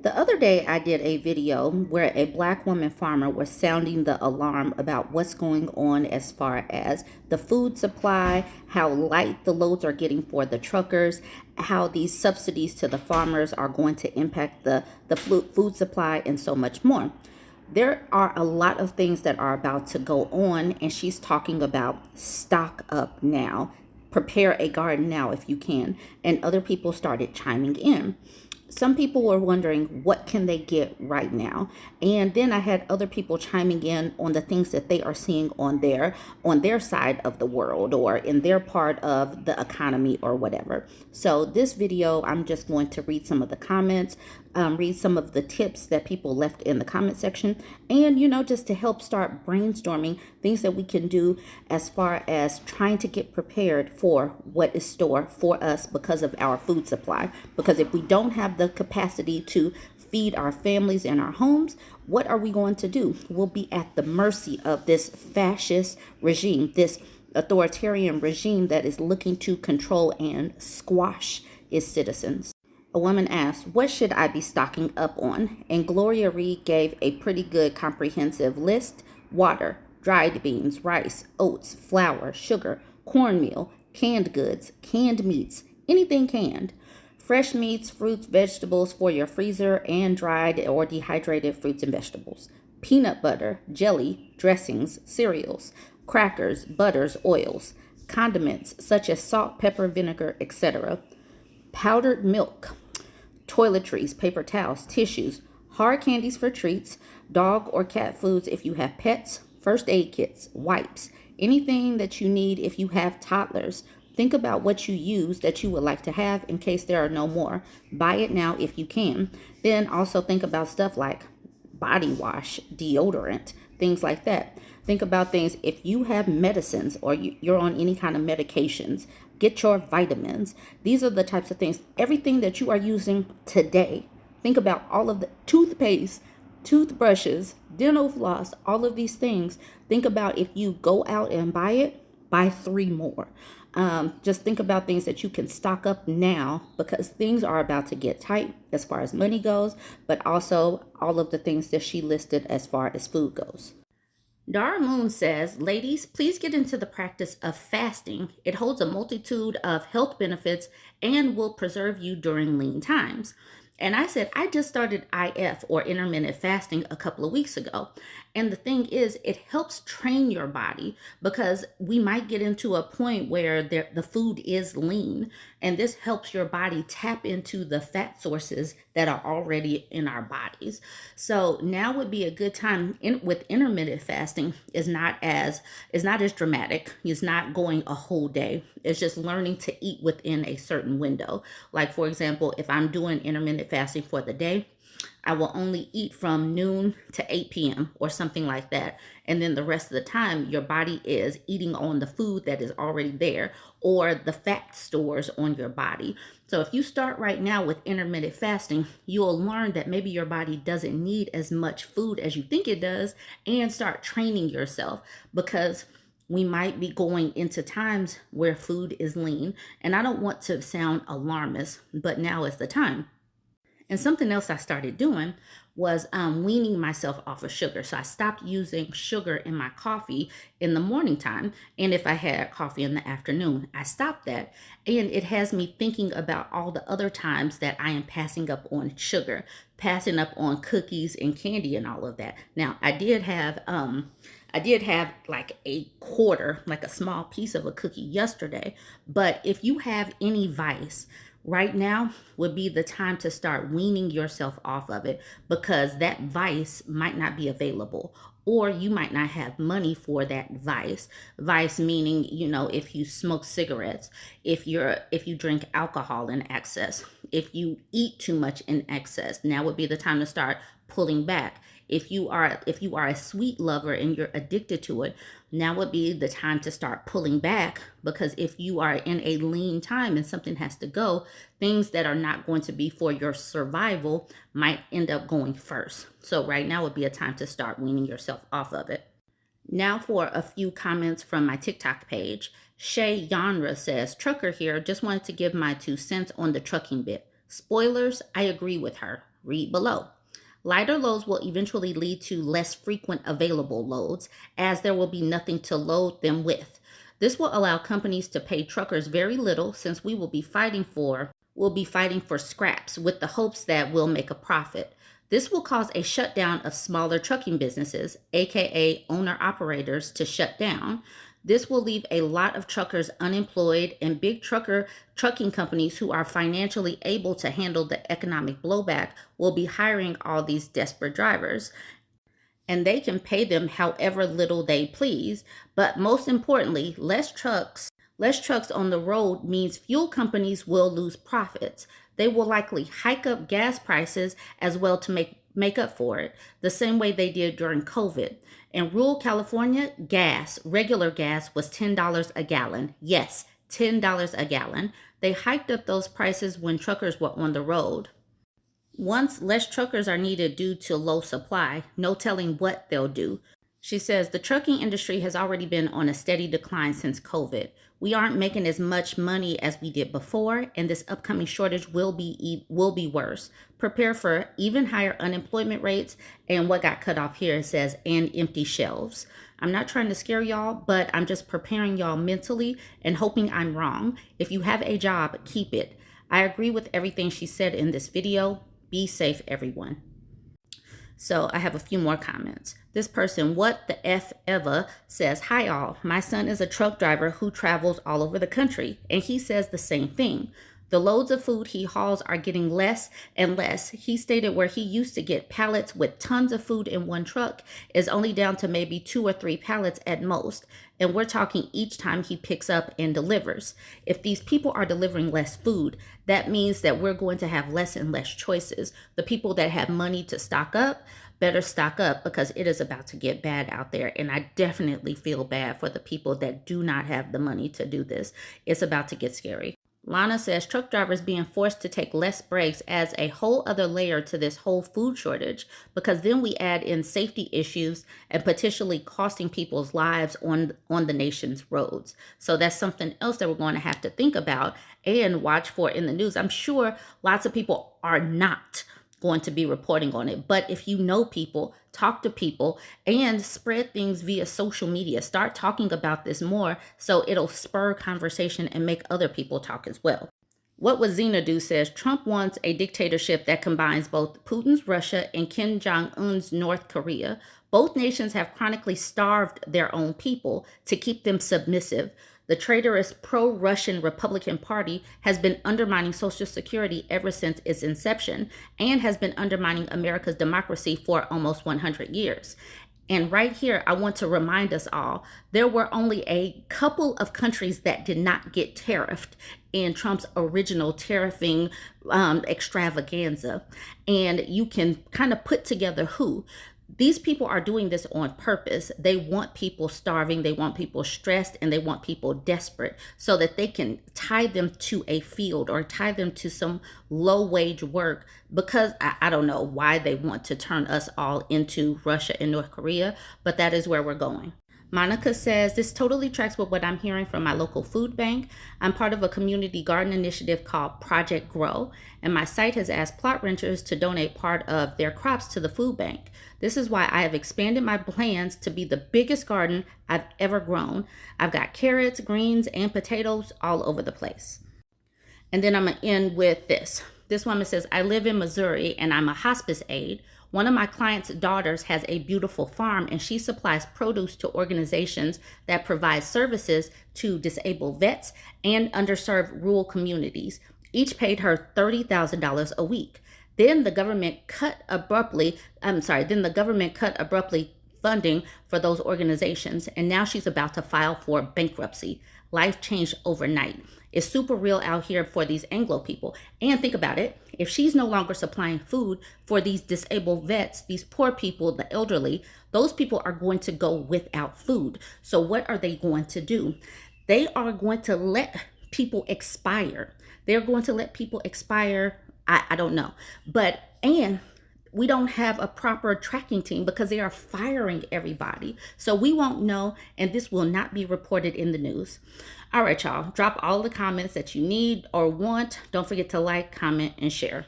The other day, I did a video where a black woman farmer was sounding the alarm about what's going on as far as the food supply, how light the loads are getting for the truckers, how these subsidies to the farmers are going to impact the food supply, and so much more. There are a lot of things that are about to go on, and she's talking about stock up now, prepare a garden now if you can, and other people started chiming in. Some people were wondering what can they get right now, and then I had other people chiming in on the things that they are seeing on their side of the world or in their part of the economy or whatever. So this video, I'm just going to read some of the comments, read some of the tips that people left in the comment section, and just to help start brainstorming things that we can do as far as trying to get prepared for what is stored for us because of our food supply. Because if we don't have the capacity to feed our families and our homes, what are we going to do? We'll be at the mercy of this fascist regime, this authoritarian regime that is looking to control and squash its citizens. A woman asked, "What should I be stocking up on?" And Gloria Reed gave a pretty good comprehensive list: water, dried beans, rice, oats, flour, sugar, cornmeal, canned goods, canned meats, anything canned, fresh meats, fruits, vegetables for your freezer, and dried or dehydrated fruits and vegetables, peanut butter, jelly, dressings, cereals, crackers, butters, oils, condiments such as salt, pepper, vinegar, etc., powdered milk, toiletries, paper towels, tissues, hard candies for treats, dog or cat foods if you have pets, first aid kits, wipes, anything that you need if you have toddlers. Think about what you use that you would like to have in case there are no more. Buy it now if you can. Then also think about stuff like body wash, deodorant, things like that. Think about things if you have medicines or you're on any kind of medications, get your vitamins. These are the types of things, everything that you are using today. Think about all of the toothpaste, toothbrushes, dental floss, all of these things. Think about if you go out and buy it, buy 3 more. Just think about things that you can stock up now because things are about to get tight as far as money goes, but also all of the things that she listed as far as food goes. Dara Moon says, "Ladies, please get into the practice of fasting. It holds a multitude of health benefits and will preserve you during lean times." And I said, I just started IF or intermittent fasting a couple of weeks ago. And the thing is, it helps train your body because we might get into a point where the food is lean. And this helps your body tap into the fat sources that are already in our bodies. So now would be a good time with intermittent fasting is not as dramatic. It's not going a whole day. It's just learning to eat within a certain window. Like for example, if I'm doing intermittent fasting for the day, I will only eat from noon to 8 p.m. or something like that. And then the rest of the time, your body is eating on the food that is already there or the fat stores on your body. So if you start right now with intermittent fasting, you'll learn that maybe your body doesn't need as much food as you think it does and start training yourself because we might be going into times where food is lean. And I don't want to sound alarmist, but now is the time. And something else I started doing was weaning myself off of sugar. So I stopped using sugar in my coffee in the morning time. And if I had coffee in the afternoon, I stopped that. And it has me thinking about all the other times that I am passing up on sugar, passing up on cookies and candy and all of that. Now, I did have like a quarter, like a small piece of a cookie yesterday. But if you have any vice, right now would be the time to start weaning yourself off of it because that vice might not be available or you might not have money for that vice. Vice meaning, if you smoke cigarettes, if you drink alcohol in excess, if you eat too much in excess, now would be the time to start pulling back. If you are a sweet lover and you're addicted to it, now would be the time to start pulling back because if you are in a lean time and something has to go, things that are not going to be for your survival might end up going first. So right now would be a time to start weaning yourself off of it. Now for a few comments from my TikTok page. Shay Yanra says, "Trucker here, just wanted to give my 2 cents on the trucking bit. Spoilers, I agree with her. Read below. Lighter loads will eventually lead to less frequent available loads, as there will be nothing to load them with. This will allow companies to pay truckers very little, since we'll be fighting for scraps with the hopes that we'll make a profit. This will cause a shutdown of smaller trucking businesses, aka owner operators, to shut down. This will leave a lot of truckers unemployed, and big trucking companies who are financially able to handle the economic blowback will be hiring all these desperate drivers, and they can pay them however little they please. But most importantly, less trucks on the road means fuel companies will lose profits. They will likely hike up gas prices as well to make up for it, the same way they did during COVID. In rural California, regular gas was $10 a gallon. Yes, $10 a gallon. They hiked up those prices when truckers were on the road. Once less truckers are needed due to low supply, no telling what they'll do. She says the trucking industry has already been on a steady decline since COVID. We aren't making as much money as we did before, and this upcoming shortage will be worse. Prepare for even higher unemployment rates, and what got cut off here, it says, and empty shelves. I'm not trying to scare y'all, but I'm just preparing y'all mentally and hoping I'm wrong. If you have a job, keep it. I agree with everything she said in this video. Be safe, everyone. So I have a few more comments. This person, what the F ever, says, hi all. My son is a truck driver who travels all over the country, and he says the same thing. The loads of food he hauls are getting less and less. He stated where he used to get pallets with tons of food in one truck is only down to maybe 2 or 3 pallets at most. And we're talking each time he picks up and delivers. If these people are delivering less food, that means that we're going to have less and less choices. The people that have money to stock up better stock up, because it is about to get bad out there. And I definitely feel bad for the people that do not have the money to do this. It's about to get scary. Lana says truck drivers being forced to take less breaks adds a whole other layer to this whole food shortage, because then we add in safety issues and potentially costing people's lives on the nation's roads. So that's something else that we're going to have to think about and watch for in the news. I'm sure lots of people are not going to be reporting on it, but if you know people, talk to people and spread things via social media. Start talking about this more so it'll spur conversation and make other people talk as well. What would Zena do says Trump wants a dictatorship that combines both Putin's Russia and Kim Jong-un's North Korea. Both nations have chronically starved their own people to keep them submissive. The traitorous pro-Russian Republican Party has been undermining Social Security ever since its inception and has been undermining America's democracy for almost 100 years. And right here, I want to remind us all, there were only a couple of countries that did not get tariffed in Trump's original tariffing extravaganza. And you can kind of put together who. These people are doing this on purpose. They want people starving, they want people stressed, and they want people desperate so that they can tie them to a field or tie them to some low wage work, because I don't know why they want to turn us all into Russia and North Korea, but that is where we're going. Monica says, this totally tracks with what I'm hearing from my local food bank. I'm part of a community garden initiative called Project Grow, and my site has asked plot renters to donate part of their crops to the food bank. This is why I have expanded my plans to be the biggest garden I've ever grown. I've got carrots, greens, and potatoes all over the place. And then I'm going to end with this. This woman says, I live in Missouri and I'm a hospice aide. One of my clients' daughters has a beautiful farm and she supplies produce to organizations that provide services to disabled vets and underserved rural communities. Each paid her $30,000 a week. Then the government cut abruptly funding for those organizations, and now she's about to file for bankruptcy. Life changed overnight. It's super real out here for these Anglo people. And think about it, if she's no longer supplying food for these disabled vets, these poor people, the elderly, those people are going to go without food. So what are they going to do? They are going to let people expire. They're going to let people expire. I don't know. And we don't have a proper tracking team because they are firing everybody. So we won't know, and this will not be reported in the news. All right, y'all. Drop all the comments that you need or want. Don't forget to like, comment, and share.